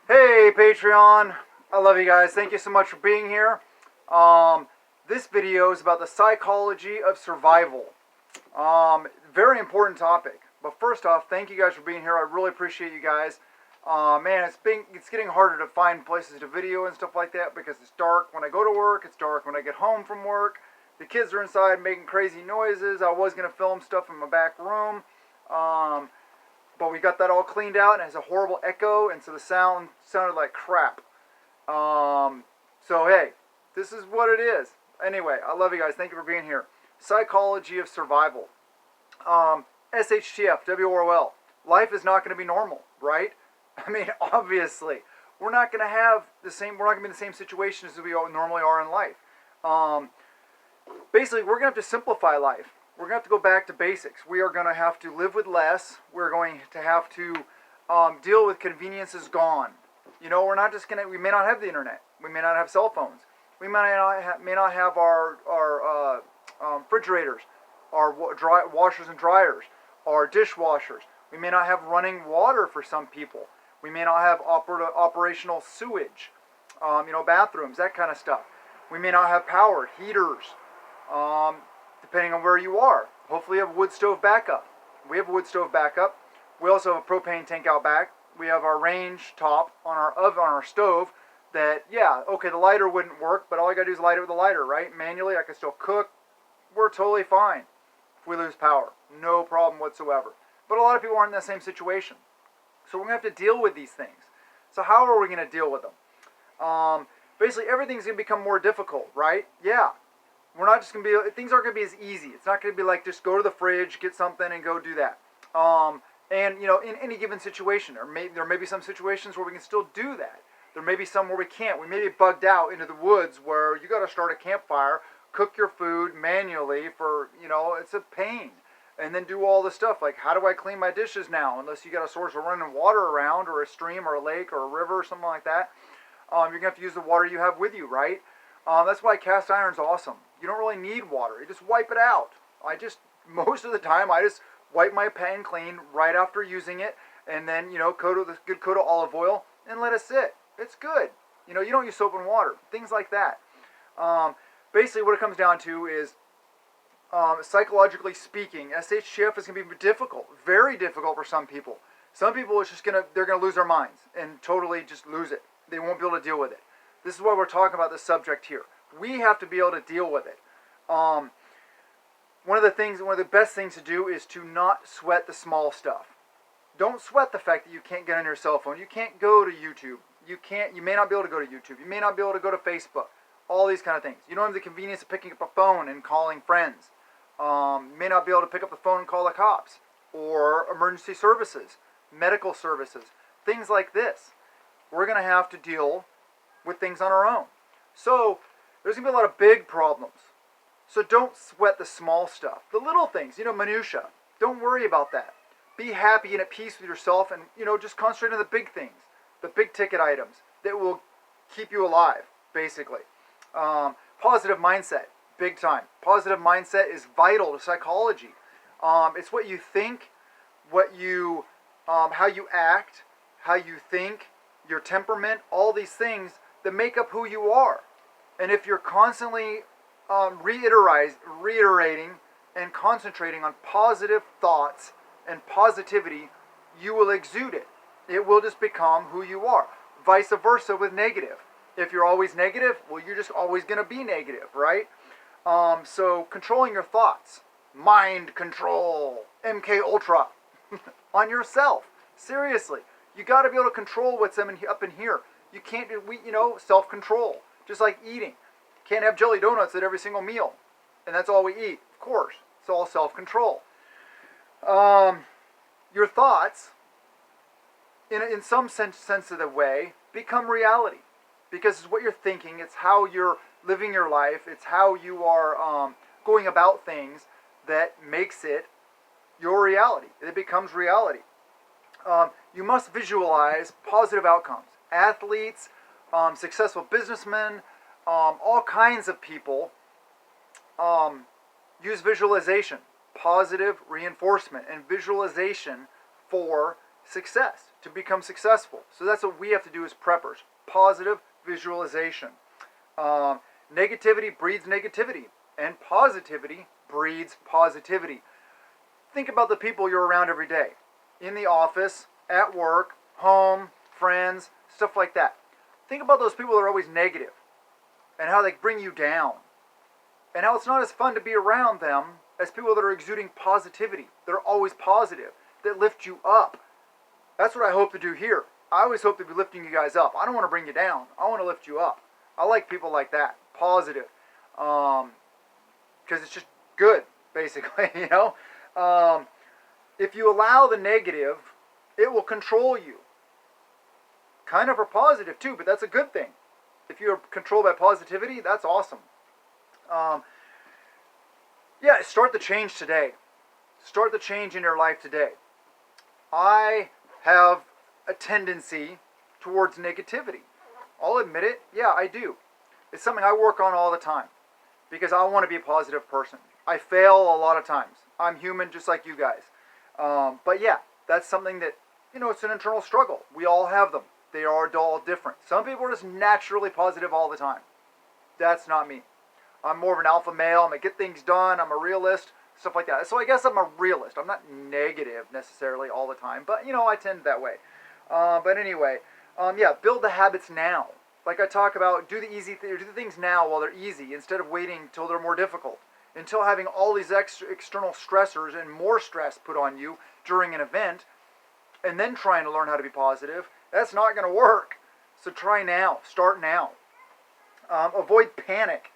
Hey Patreon, I love you guys. Thank you so much for being here. This video is about the psychology of survival. Very important topic. But first off, thank you guys for being here. I really appreciate you guys. Man, it's getting harder to find places to video and stuff like that because it's dark when I go to work. It's dark when I get home from work. The kids are inside making crazy noises. I was gonna film stuff in my back room. But we got that all cleaned out, and it has a horrible echo, and so the sound sounded like crap. So hey, this is what it is. Anyway, I love you guys. Thank you for being here. Psychology of survival. SHTF, WROL. Life is not going to be normal, right? I mean, obviously, we're not going to have the same. We're not going to be in the same situation as we normally are in life. Basically, we're going to have to simplify life. We're going to have to go back to basics. We are going to have to live with less. We're going to have to deal with conveniences gone. You know, we're not just going to, we may not have the internet. We may not have cell phones. We may not have our refrigerators, our washers and dryers, our dishwashers. We may not have running water for some people. We may not have operational sewage, bathrooms, that kind of stuff. We may not have power, heaters, depending on where you are. Hopefully you have wood stove backup. We have a wood stove backup. We also have a propane tank out back. We have our range top on our stove that, yeah, okay, the lighter wouldn't work, but all I gotta do is light it with a lighter, right? Manually, I can still cook. We're totally fine if we lose power. No problem whatsoever. But a lot of people aren't in the same situation. So we're gonna have to deal with these things. So how are we gonna deal with them? Basically, everything's gonna become more difficult, right? Yeah. We're not just going to be, things aren't going to be as easy. It's not going to be like just go to the fridge, get something, and go do that. And, in any given situation, there may be some situations where we can still do that. There may be some where we can't. We may be bugged out into the woods where you got to start a campfire, cook your food manually for, it's a pain. And then do all the stuff like, how do I clean my dishes now? Unless you got a source of running water around, or a stream, or a lake, or a river, or something like that. You're going to have to use the water you have with you, right? That's why cast iron's awesome. You don't really need water. You just wipe it out. Most of the time, I just wipe my pan clean right after using it, and then, coat it with a good coat of olive oil, and let it sit. It's good. You don't use soap and water. Things like that. Basically, what it comes down to is, psychologically speaking, SHTF is going to be difficult. Very difficult for some people. Some people, they're going to lose their minds and totally just lose it. They won't be able to deal with it. This is why we're talking about the subject here. We have to be able to deal with it. One of the best things to do is to not sweat the small stuff. Don't sweat the fact that you can't get on your cell phone. You can't go to YouTube. You may not be able to go to YouTube. You may not be able to go to Facebook. All these kind of things. You don't have the convenience of picking up a phone and calling friends. You may not be able to pick up the phone and call the cops. Or emergency services, medical services, things like this. We're going to have to deal with things on our own. So there's going to be a lot of big problems. So don't sweat the small stuff. The little things, minutia. Don't worry about that. Be happy and at peace with yourself, and, just concentrate on the big things, the big ticket items that will keep you alive, basically. Positive mindset, big time. Positive mindset is vital to psychology. It's what you think, how you act, how you think, your temperament, all these things that make up who you are. And if you're constantly reiterating and concentrating on positive thoughts and positivity, you will exude it. It will just become who you are. Vice versa with negative. If you're always negative, well, you're just always going to be negative, right? So controlling your thoughts. Mind control. MK Ultra. On yourself. Seriously. You got to be able to control what's up in here. You can't do, self-control. Just like eating. Can't have jelly donuts at every single meal. And that's all we eat. Of course. It's all self-control. Your thoughts, in some sensitive way, become reality. Because it's what you're thinking. It's how you're living your life. It's how you are going about things that makes it your reality. It becomes reality. You must visualize positive outcomes. Athletes, successful businessmen, all kinds of people use visualization, positive reinforcement, and visualization for success, to become successful. So that's what we have to do as preppers. Positive visualization. Negativity breeds negativity, and positivity breeds positivity. Think about the people you're around every day. In the office, at work, home, friends, stuff like that. Think about those people that are always negative and how they bring you down. And how it's not as fun to be around them as people that are exuding positivity. They're always positive, that lift you up. That's what I hope to do here. I always hope to be lifting you guys up. I don't want to bring you down. I want to lift you up. I like people like that, positive, because it's just good, basically, you know. If you allow the negative, it will control you. Kind of are positive too, but that's a good thing. If you're controlled by positivity, that's awesome. Yeah, start the change today. Start the change in your life today. I have a tendency towards negativity. I'll admit it. Yeah, I do. It's something I work on all the time because I want to be a positive person. I fail a lot of times. I'm human just like you guys. But yeah, that's something that, you know, it's an internal struggle. We all have them. They are all different. Some people are just naturally positive all the time. That's not me. I'm more of an alpha male. I'm going to get things done. I'm a realist, stuff like that. So I guess I'm a realist. I'm not negative necessarily all the time, but, you know, I tend that way. But anyway, yeah, build the habits now. Like I talk about, do the things now while they're easy instead of waiting until they're more difficult. Until having all these external stressors and more stress put on you during an event, and then trying to learn how to be positive, that's not going to work. So try now. Start now. Avoid panic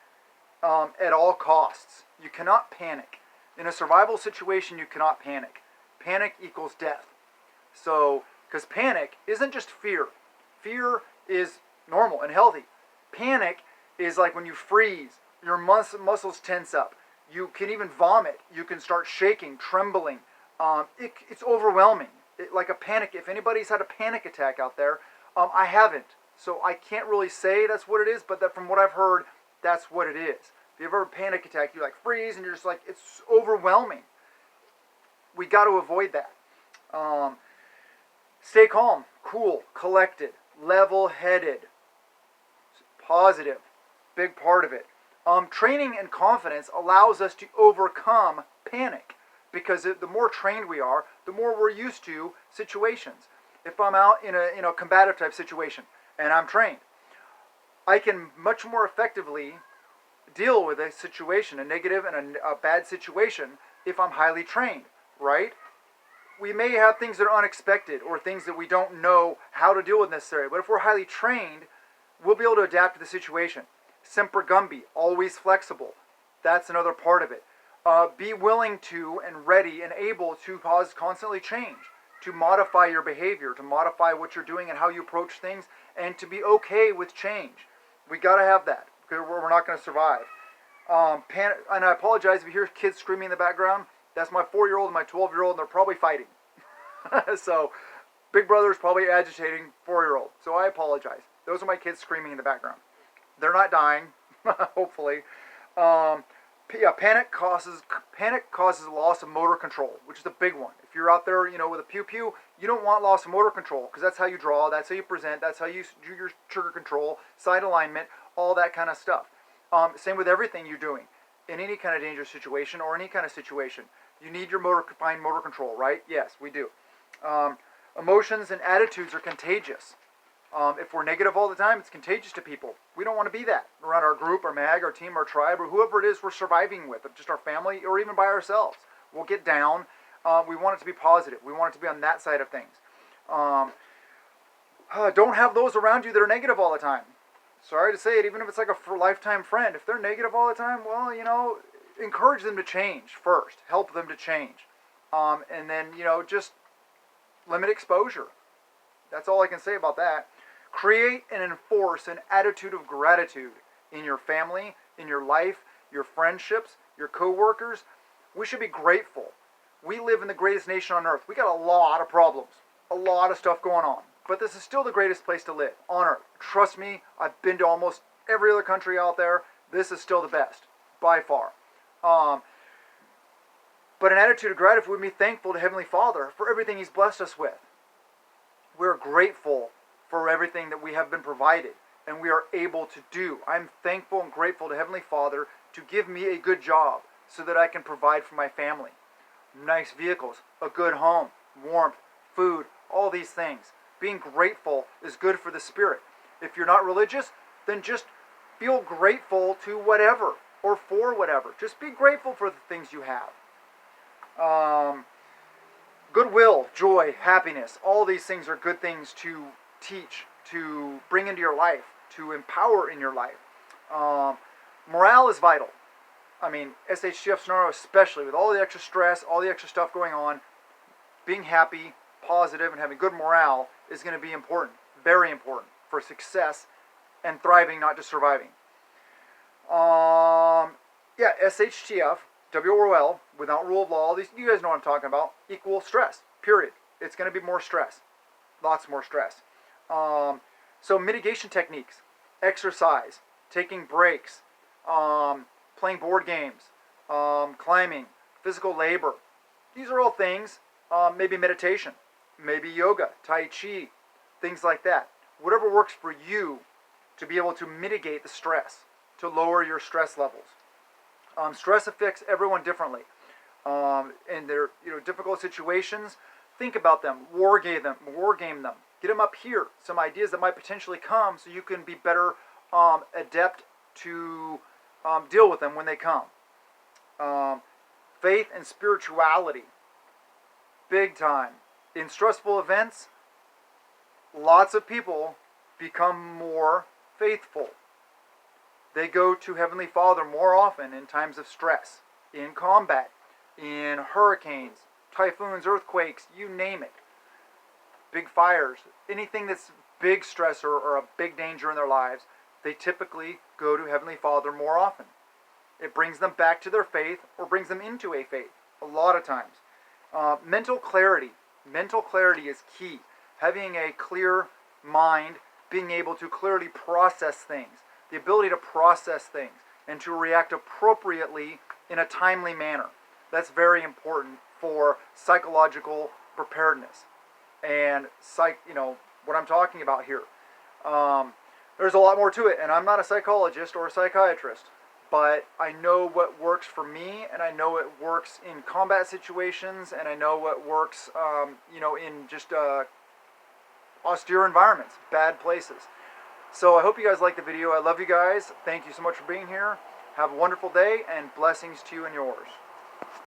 at all costs. You cannot panic. In a survival situation, you cannot panic. Panic equals death. So, because panic isn't just fear. Fear is normal and healthy. Panic is like when you freeze, your muscles tense up. You can even vomit. You can start shaking, trembling. It's overwhelming. Like a panic. If anybody's had a panic attack out there, I haven't. So I can't really say that's what it is, but that from what I've heard, that's what it is. If you ever have a panic attack, you like freeze and you're just like, it's overwhelming. We got to avoid that. Stay calm, cool, collected, level-headed, positive, big part of it. Training and confidence allows us to overcome panic because the more trained we are, the more we're used to situations. If I'm out in a combative type situation and I'm trained, I can much more effectively deal with a situation, a negative and a bad situation, if I'm highly trained, right? We may have things that are unexpected or things that we don't know how to deal with necessarily, but if we're highly trained, we'll be able to adapt to the situation. Semper Gumby, always flexible. That's another part of it. Be willing to and ready and able to constantly change, to modify your behavior, to modify what you're doing and how you approach things, and to be okay with change. We got to have that because we're not going to survive. And I apologize if you hear kids screaming in the background. That's my 4-year-old and my 12-year-old, and they're probably fighting. So, big brother's probably agitating 4-year-old. So I apologize. Those are my kids screaming in the background. They're not dying, hopefully. Yeah, panic causes loss of motor control, which is a big one. If you're out there, you know, with a pew-pew, you don't want loss of motor control because that's how you draw, that's how you present, that's how you do your trigger control, side alignment, all that kind of stuff. Same with everything you're doing in any kind of dangerous situation or any kind of situation. You need your fine motor control, right? Yes, we do. Emotions and attitudes are contagious. If we're negative all the time, it's contagious to people. We don't want to be that around our group, our mag, our team, our tribe, or whoever it is we're surviving with, just our family, or even by ourselves. We'll get down. We want it to be positive. We want it to be on that side of things. Don't have those around you that are negative all the time. Sorry to say it, even if it's like a lifetime friend. If they're negative all the time, well, you know, encourage them to change first. Help them to change. And then, you know, just limit exposure. That's all I can say about that. Create and enforce an attitude of gratitude in your family, in your life, your friendships, your co-workers. We should be grateful. We live in the greatest nation on earth. We got a lot of problems, a lot of stuff going on. But this is still the greatest place to live on earth. Trust me, I've been to almost every other country out there. This is still the best, by far. But an attitude of gratitude would be thankful to Heavenly Father for everything He's blessed us with. we're grateful for everything that we have been provided and we are able to do. I'm thankful and grateful to Heavenly Father to give me a good job so that I can provide for my family. Nice vehicles, a good home, warmth, food, all these things. Being grateful is good for the spirit. If you're not religious, then just feel grateful to whatever or for whatever. Just be grateful for the things you have. Goodwill, joy, happiness, all these things are good things to teach, to bring into your life, to empower in your life. Morale is vital. I mean, SHTF scenario especially, with all the extra stress, all the extra stuff going on, being happy, positive, and having good morale is going to be important, very important for success and thriving, not just surviving. SHTF, WRL, without rule of law, these, you guys know what I'm talking about, equal stress, period. It's going to be more stress, lots more stress. So mitigation techniques, exercise, taking breaks, playing board games, climbing, physical labor. These are all things, maybe meditation, maybe yoga, tai chi, things like that. Whatever works for you to be able to mitigate the stress, to lower your stress levels. Stress affects everyone differently. In their difficult situations, think about them, war game them, get them up here, some ideas that might potentially come so you can be better adept to deal with them when they come. Faith and spirituality, big time. In stressful events, lots of people become more faithful. They go to Heavenly Father more often in times of stress, in combat, in hurricanes, typhoons, earthquakes, you name it. Big fires, anything that's big stress or a big danger in their lives, they typically go to Heavenly Father more often. It brings them back to their faith or brings them into a faith a lot of times. Mental clarity. Mental clarity is key. Having a clear mind, being able to clearly process things, the ability to process things and to react appropriately in a timely manner. That's very important for psychological preparedness and what I'm talking about here. There's a lot more to it, and I'm not a psychologist or a psychiatrist, but I know what works for me, and I know it works in combat situations, and I know what works, in just austere environments, bad places. So I hope you guys liked the video. I love you guys. Thank you so much for being here. Have a wonderful day, and blessings to you and yours.